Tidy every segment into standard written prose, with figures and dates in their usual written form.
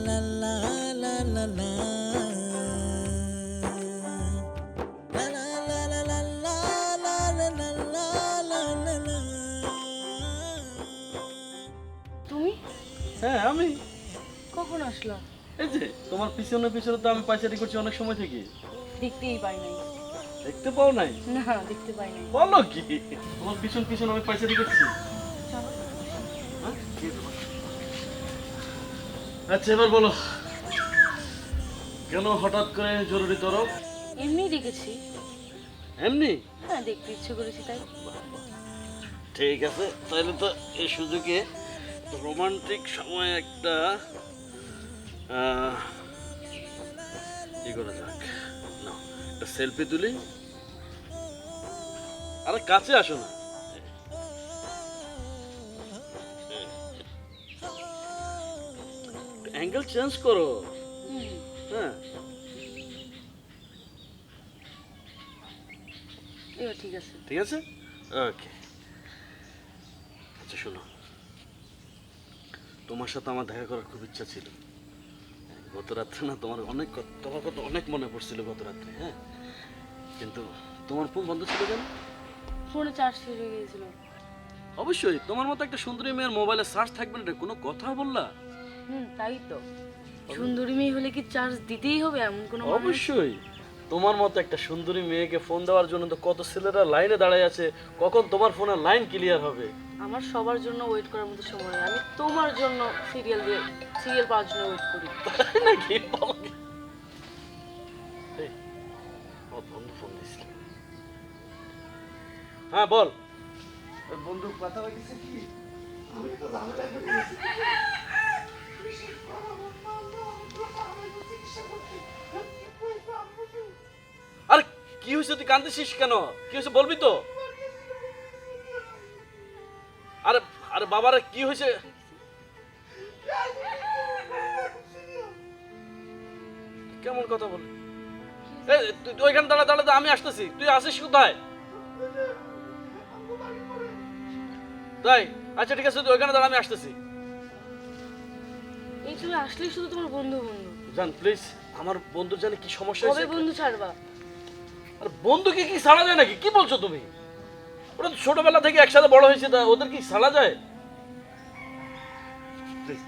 লা লা লা লা লা। লা লা লা লা লা লা লা লা লা লা লা লা। তুমি হ্যাঁ আমি কখন আসলা? এই যে তোমার পিছনে পিছনে তো আমি পাইচারি করছি অনেক সময় থেকে। দেখতেই পাই নাই। দেখতে পাও নাই? না, দেখতে পাই নাই। বলো কি তোমার পিছন পিছন আমি পাইচারি করছি? চলো। হ্যাঁ? কি ব্যাপার? আচ্ছা এবার বলো কেন হঠাৎ করে জরুরি তরফ? এমনি দেখেছি। এমনি? হ্যাঁ, দেখতে ইচ্ছে করেছি তাই। ঠিক আছে তাহলে তো এই সুযোগে রোমান্টিক সময় একটা ই করা যাক না, একটা সেলফি তুলি। আরে কাছে আসো না, অ্যাঙ্গেল চেঞ্জ করো। হুম, হ্যাঁ এবার ঠিক আছে। ঠিক আছে ওকে। আচ্ছা শোনো, তোমার সাথে আমার দেখা করার খুব ইচ্ছা ছিল। গত রাত্রে না তোমার কথা অনেক মনে পড়ছিল গত রাত্রে। হ্যাঁ কিন্তু তোমার ফোন বন্ধ ছিল কেন? ফোনে চার্জ শেষ হয়ে গিয়েছিল। অবশ্যই তোমার মতো একটা সুন্দরী মেয়ের মোবাইলে চার্জ থাকবে না, এটা কোনো কথা বললা? তাই তো। সুন্দরী মেয়ে হলে কি চার্জ দিতেই হবে এমন কোনো মানে আছে? অবশ্যই তোমার মতো একটা সুন্দরী মেয়েকে ফোন দেওয়ার জন্য তো কত ছেলেরা লাইনে দাঁড়ায় আছে, কখন তোমার ফোনের লাইন ক্লিয়ার হবে। আমার সবার জন্য ওয়েট করার মতো সময় নেই। আমি তোমার জন্য সিরিয়াল পাওয়ার জন্য ওয়েট করি। তাই নাকি? বলো কি? এই, আমার বন্ধু ফোন দিছিল। হ্যাঁ বল। ওই বন্ধু কথা বলছে কি? আমি তো ঝামেলায় পড়ে গেছি। আরে কি হয়েছে, তুই কাঁদছিস কেন? কি হয়েছে বলবি তো? আরে আরে বাবারে কি হয়েছে? কেমন কথা বল? এই তুই ওইখানে দাঁড়া দাঁড়া, আমি আসতেছি। তুই আসিস কোথায়? তাই আচ্ছা ঠিক আছে, তুই ওইখানে দাঁড়া, আমি আসতেছি। এই তুমি আসলেই শুধু তোমার বন্ধু বন্ধু। জান প্লিজ, আমার বন্ধুর জানে কি সমস্যা কবে হয়েছে? বন্ধু ছাড়বা? আর বন্ধুকে কি ছাড়া যায় নাকি? কি বলছো তুমি? ওরা তো ছোটবেলা থেকে একসাথে বড় হয়েছে, তা ওদের কি ছাড়া যায়? প্লিজ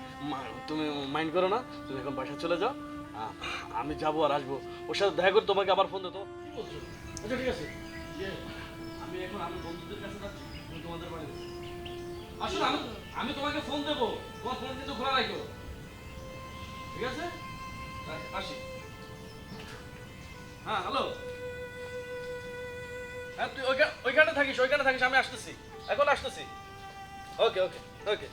তুমি মাইন্ড করো না, তুমি এখন বাসায় চলে যাও। আমি যাবো আর আসবো, ওর সাথে দেখা করে তোমাকে আবার ফোন দিতো। আচ্ছা ঠিক আছে, আমি এখন আমি বন্ধুদের কাছে যাচ্ছি, তুমি তোমাদের বাড়ি যাও। আসলে আমি তোমাকে ফোন দেবো, তোমার ফোন কিন্তু খোলা রাখো, ঠিক আছে? আসি। হ্যাঁ হ্যালো। হ্যাঁ তুই ওইখানে থাকিস, আমি আসতেছি, এখন আসতেছি। ওকে ওকে ওকে।